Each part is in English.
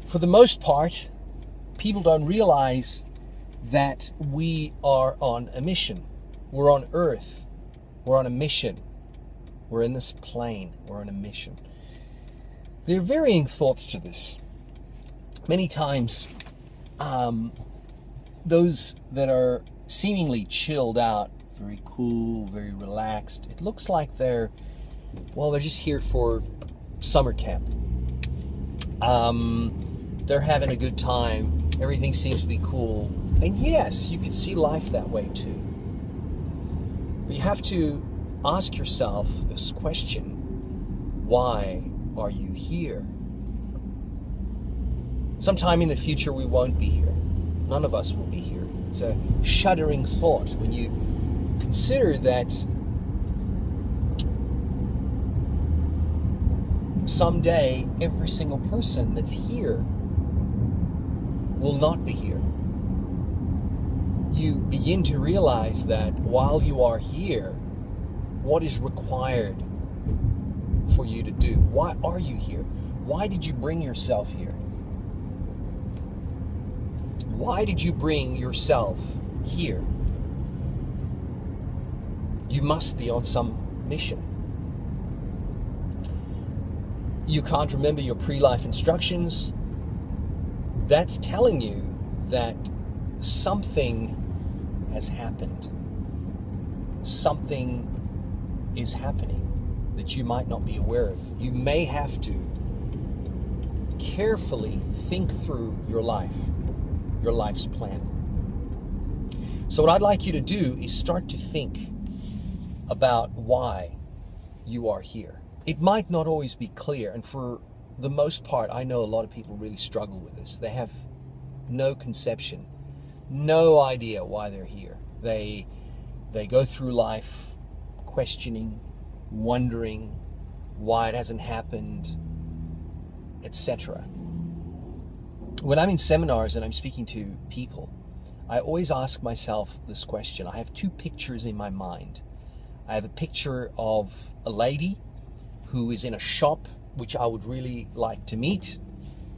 for the most part, people don't realize that we are on a mission. We're on Earth. We're on a mission. We're in this plane. We're on a mission. There are varying thoughts to this. Many times, those that are seemingly chilled out, very cool, very relaxed, it looks like they're just here for summer camp. They're having a good time. Everything seems to be cool. And yes, you could see life that way too. But you have to ask yourself this question: why are you here? Sometime in the future we won't be here. None of us will be here. It's a shuddering thought when you consider that someday every single person that's here will not be here. You begin to realize that while you are here, what is required for you to do? Why are you here? Why did you bring yourself here? Why did you bring yourself here? You must be on some mission. You can't remember your pre-life instructions. That's telling you that something has happened. Something is happening that you might not be aware of. You may have to carefully think through your life, your life's plan. So what I'd like you to do is start to think about why you are here. It might not always be clear, and for the most part, I know a lot of people really struggle with this. They have no conception, no idea why they're here. They go through life questioning, wondering why it hasn't happened, etc. When I'm in seminars and I'm speaking to people, I always ask myself this question. I have two pictures in my mind. I have a picture of a lady who is in a shop, which I would really like to meet.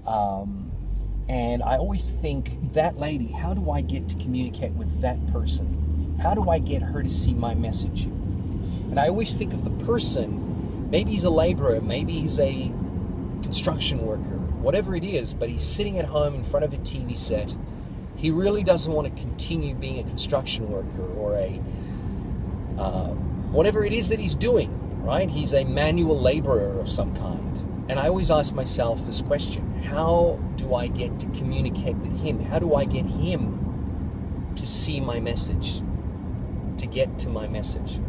And I always think, that lady, how do I get to communicate with that person? How do I get her to see my message? And I always think of the person, maybe he's a laborer, maybe he's a construction worker, whatever it is, but he's sitting at home in front of a TV set. He really doesn't want to continue being a construction worker or a whatever it is that he's doing, right? He's a manual laborer of some kind. And I always ask myself this question: how do I get to communicate with him? How do I get him to see my message, to get to my message?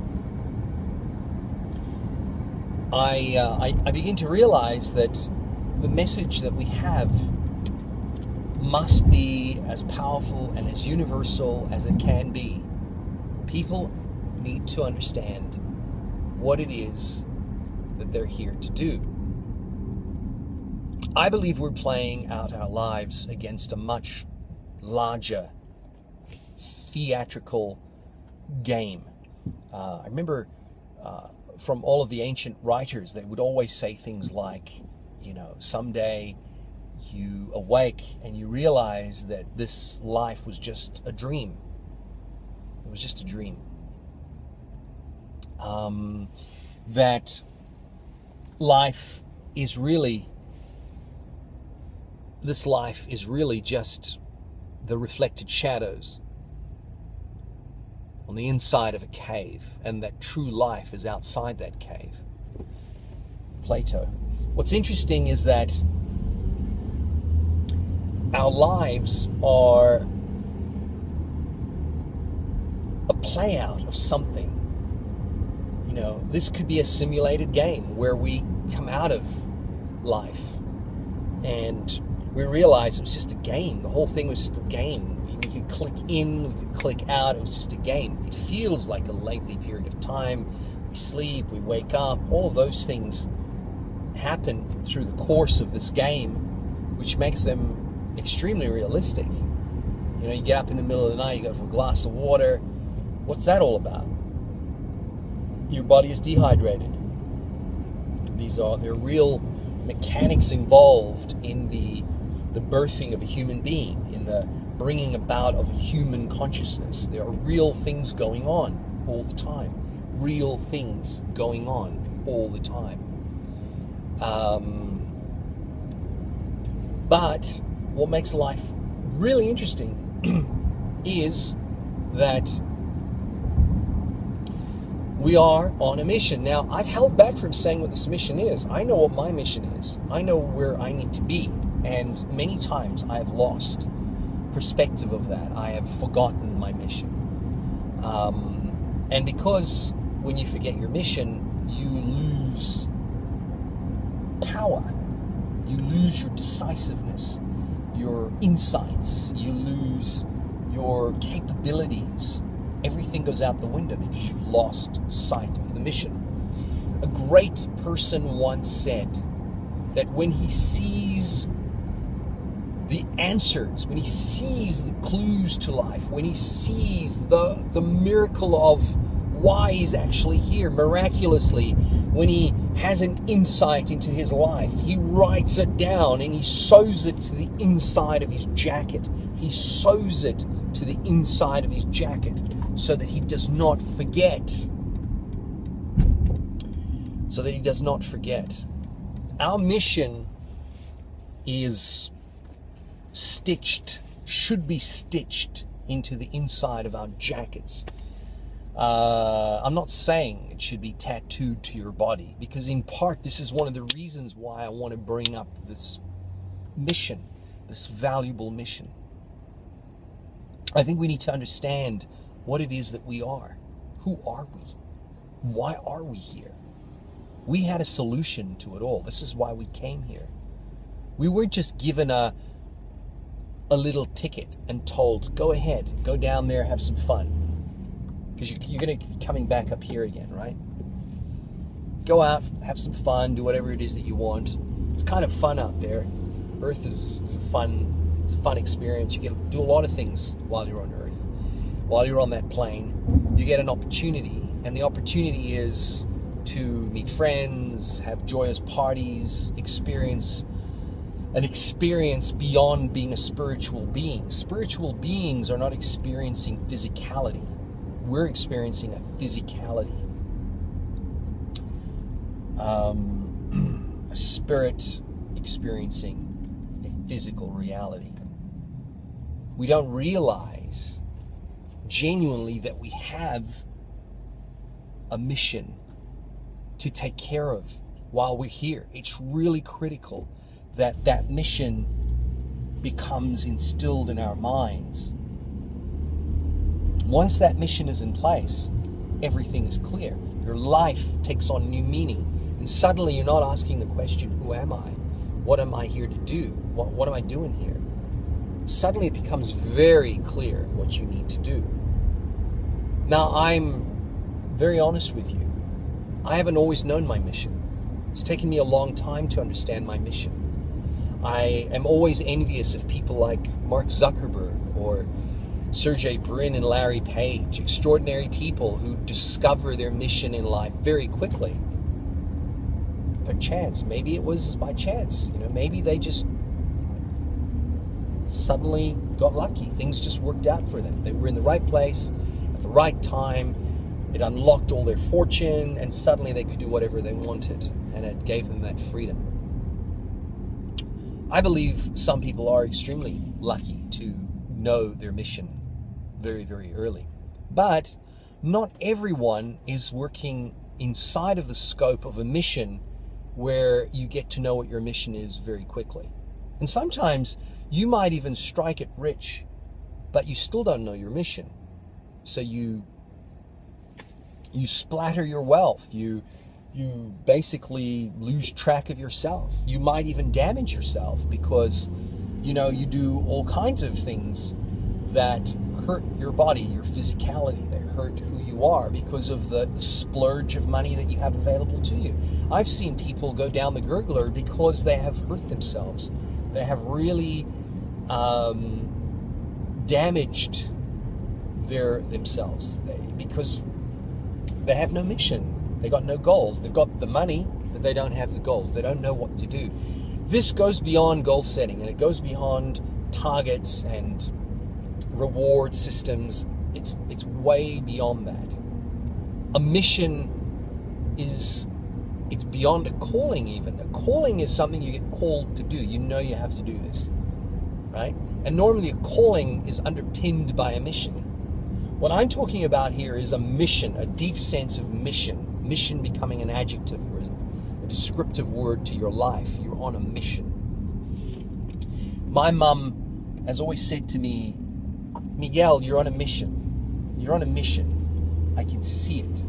I begin to realize that the message that we have must be as powerful and as universal as it can be. People need to understand what it is that they're here to do. I believe we're playing out our lives against a much larger theatrical game. I remember from all of the ancient writers, they would always say things like, someday you awake and you realize that this life was just a dream. It was just a dream. That life is really, this life is really just the reflected shadows on the inside of a cave, and that true life is outside that cave. Plato. What's interesting is that our lives are a play out of something. This could be a simulated game where we come out of life and we realize it was just a game. The whole thing was just a game. We could click in, we could click out. It was just a game. It feels like a lengthy period of time. We sleep, we wake up. All of those things happen through the course of this game, which makes them extremely realistic. You get up in the middle of the night, you go for a glass of water. What's that all about? Your body is dehydrated. There are real mechanics involved in the the birthing of a human being, in the bringing about of a human consciousness. There are real things going on all the time. Real things going on all the time. But what makes life really interesting is that we are on a mission. Now, I've held back from saying what this mission is. I know what my mission is. I know where I need to be. And many times I have lost perspective of that. I have forgotten my mission. And because when you forget your mission, you lose power. You lose your decisiveness, your insights. You lose your capabilities. Everything goes out the window because you've lost sight of the mission. A great person once said that when he sees the answers, when he sees the clues to life, when he sees the miracle of why he's actually here, miraculously, when he has an insight into his life, he writes it down and he sews it to the inside of his jacket. He sews it to the inside of his jacket so that he does not forget. So that he does not forget. Our mission is stitched, should be stitched into the inside of our jackets. I'm not saying it should be tattooed to your body, because in part this is one of the reasons why I want to bring up this mission, this valuable mission. I think we need to understand what it is that we are. Who are we? Why are we here? We had a solution to it all. This is why we came here. We weren't just given a little ticket and told, go ahead, go down there, have some fun. Because you're going to be coming back up here again, right? Go out, have some fun, do whatever it is that you want. It's kind of fun out there. Earth is a fun experience. You get to do a lot of things while you're on Earth. While you're on that plane, you get an opportunity, and the opportunity is to meet friends, have joyous parties, experience an experience beyond being a spiritual being. Spiritual beings are not experiencing physicality. We're experiencing a physicality. A spirit experiencing a physical reality. We don't realize genuinely that we have a mission to take care of while we're here. It's really critical that that mission becomes instilled in our minds. Once that mission is in place, everything is clear. Your life takes on new meaning. And suddenly you're not asking the question, who am I? What am I here to do? What am I doing here? Suddenly it becomes very clear what you need to do. Now, I'm very honest with you. I haven't always known my mission. It's taken me a long time to understand my mission. I am always envious of people like Mark Zuckerberg or Sergey Brin and Larry Page, extraordinary people who discover their mission in life very quickly. Perchance, maybe it was by chance. Maybe they just suddenly got lucky. Things just worked out for them. They were in the right place at the right time. It unlocked all their fortune, and suddenly they could do whatever they wanted, and it gave them that freedom. I believe some people are extremely lucky to know their mission very, very early. But not everyone is working inside of the scope of a mission where you get to know what your mission is very quickly. And sometimes you might even strike it rich, but you still don't know your mission. So you splatter your wealth. You basically lose track of yourself. You might even damage yourself because, you do all kinds of things that hurt your body, your physicality, that hurt who you are because of the splurge of money that you have available to you. I've seen people go down the gurgler because they have hurt themselves. They have really damaged themselves because they have no mission. They got no goals. They've got the money, but they don't have the goals. They don't know what to do. this goes beyond goal setting, and it goes beyond targets and reward systems. It's way beyond that. A mission it's beyond a calling even. A calling is something you get called to do. You know you have to do this, right? And normally a calling is underpinned by a mission. What I'm talking about here is a mission, a deep sense of mission. Mission becoming an adjective or a descriptive word to your life. You're on a mission. My mum has always said to me, Miguel, you're on a mission. You're on a mission. I can see it.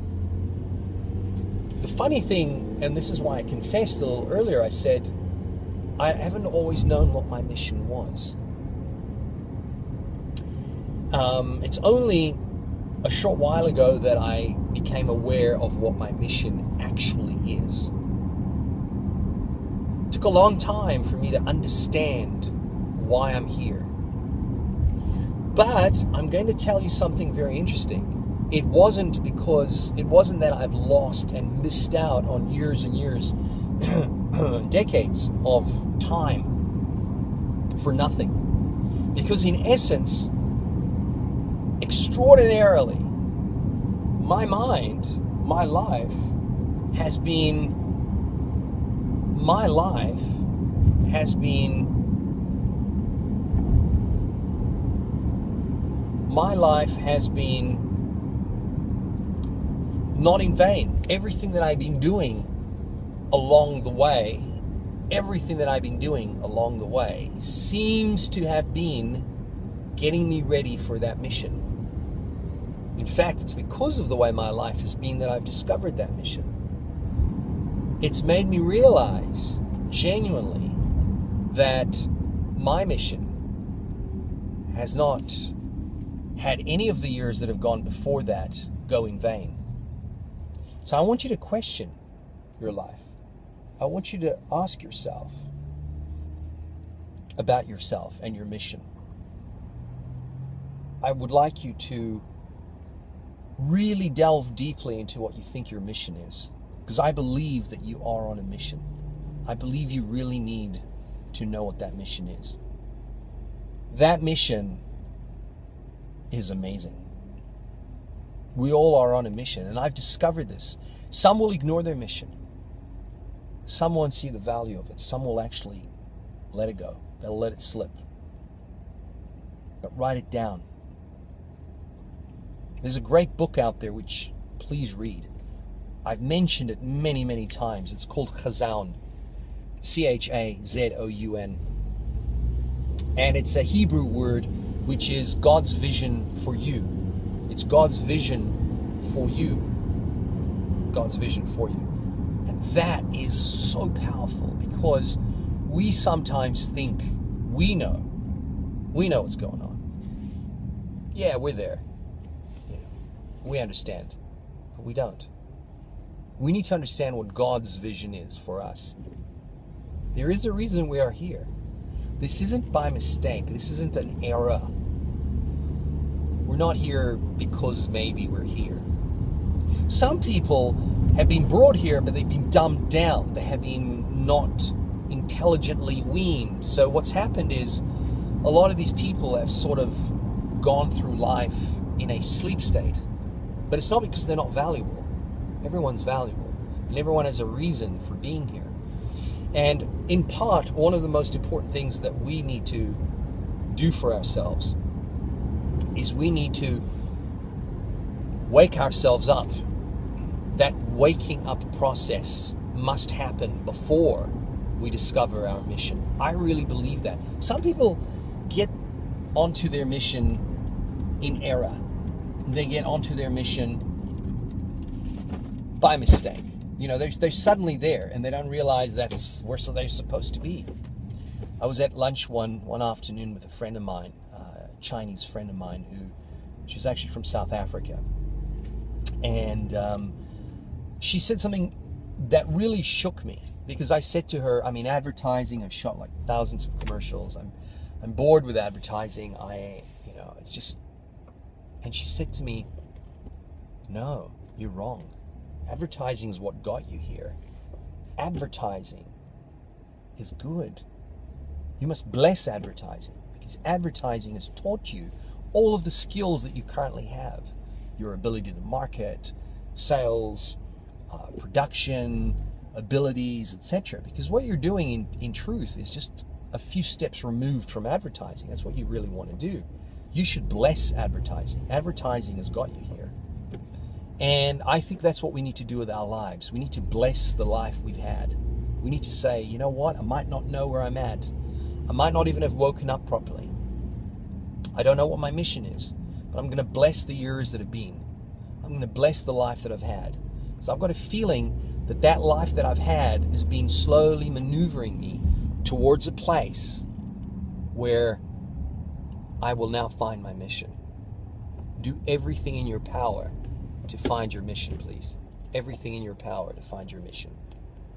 The funny thing, and this is why I confessed a little earlier, I said, I haven't always known what my mission was. It's only a short while ago that I became aware of what my mission actually is. It took a long time for me to understand why I'm here. But I'm going to tell you something very interesting. It wasn't that I've lost and missed out on years and years, decades of time for nothing. Because in essence, extraordinarily, my mind, my life has been not in vain. Everything that I've been doing along the way seems to have been getting me ready for that mission. In fact, it's because of the way my life has been that I've discovered that mission. It's made me realize, genuinely, that my mission has not had any of the years that have gone before that go in vain. So I want you to question your life. I want you to ask yourself about yourself and your mission. I would like you to really delve deeply into what you think your mission is, because I believe that you are on a mission. I believe you really need to know what that mission is. That mission is amazing. We all are on a mission, and I've discovered this. Some will ignore their mission. Some won't see the value of it. Some will actually let it go. They'll let it slip. But write it down. There's a great book out there which please read. I've mentioned it many, many times. It's called Chazoun. Chazoun. And it's a Hebrew word which is God's vision for you. It's God's vision for you. God's vision for you. And that is so powerful, because we sometimes think we know what's going on. Yeah, we're there. We understand, but we don't. We need to understand what God's vision is for us. There is a reason we are here. This isn't by mistake. This isn't an error. We're not here because maybe we're here. Some people have been brought here, but they've been dumbed down. They have been not intelligently weaned. So what's happened is a lot of these people have sort of gone through life in a sleep state. But it's not because they're not valuable. Everyone's valuable, and everyone has a reason for being here. And in part, one of the most important things that we need to do for ourselves is we need to wake ourselves up. That waking up process must happen before we discover our mission. I really believe that. Some people get onto their mission in error. They get onto their mission by mistake. You know, they're suddenly there, and they don't realize that's where they're supposed to be. I was at lunch one afternoon with a friend of mine, a Chinese friend of mine, she's actually from South Africa. And she said something that really shook me, because I said to her, advertising, I've shot like thousands of commercials. I'm bored with advertising. It's just... And she said to me, no, you're wrong. Advertising is what got you here. Advertising is good. You must bless advertising, because advertising has taught you all of the skills that you currently have. Your ability to market, sales, production, abilities, etc. Because what you're doing in truth is just a few steps removed from advertising. That's what you really want to do. You should bless advertising. Advertising has got you here. And I think that's what we need to do with our lives. We need to bless the life we've had. We need to say, you know what? I might not know where I'm at. I might not even have woken up properly. I don't know what my mission is, but I'm going to bless the years that have been. I'm going to bless the life that I've had. Because I've got a feeling that that life that I've had has been slowly maneuvering me towards a place where I will now find my mission. Do everything in your power to find your mission, please. Everything in your power to find your mission.